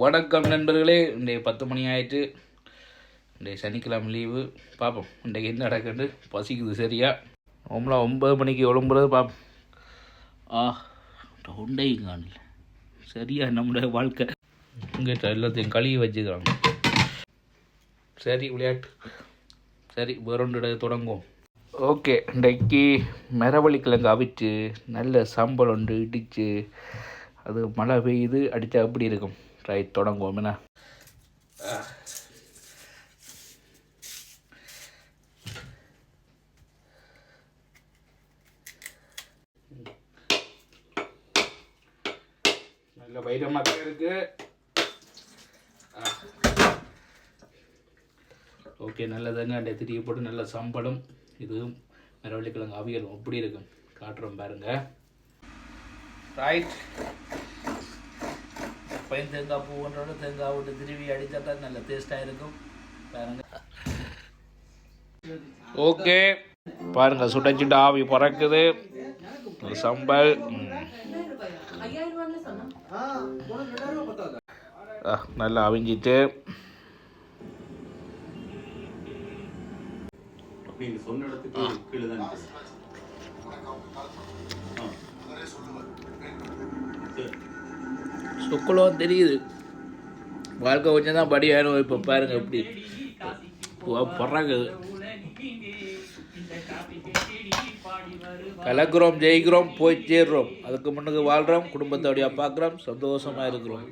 வணக்கம் நண்பர்களே. இன்றைய 10 மணி ஆயிட்டு. இன்றைய சனிக்கிழமை லீவு. பார்ப்போம் இன்றைக்கு என்ன நடக்குன்னு. பசிக்குது சரியா. நம்மளா 9 மணிக்கு எழும்புறது பார்ப்போம். தொண்டைங்கான சரியா நம்முடைய வாழ்க்கை இங்கே எல்லாத்தையும் கழுவி வச்சுக்கிறாங்க. சரி விளையாட்டு சரி வேறொன்று தொடங்கும். ஓகே, இன்றைக்கு மரவள்ளி கிழங்கு அவிச்சு நல்ல சம்பளம் ஒன்று இடித்து அது மழை பெய்யுது அடித்தா எப்படி இருக்கும். ரைட், தொடங்குவோம். என்ன நல்ல வைரமாக இருக்கு. ஓகே, நல்லதுங்க. அந்த திரியை போட்டு நல்ல சம்பளம். இது மரவள்ளிக்கிழங்கு அவியல் எப்படி இருக்கும் காட்டுறோம் பாருங்க. ரைட், பையன் தேங்காய் பூன்றோட தேங்காய் விட்டு திருவி அடித்தா தான் நல்ல டேஸ்ட்டாக இருக்கும் பாருங்க. ஓகே பாருங்க, சுட்ட ஆவி பறக்குது. சம்பல் நல்லா அவிஞ்சிட்டு சொக்கலம் தெரியுது. வாழ்க்கை கொஞ்சம் தான் படி வேணும். இப்போ பாருங்க எப்படி பறக்குது. கலக்கிறோம், ஜெயிக்கிறோம், போய் சேர்றோம். அதுக்கு முன்னுக்கு வாழ்கிறோம், குடும்பத்தோடைய பார்க்குறோம், சந்தோஷமாக இருக்கிறோம்.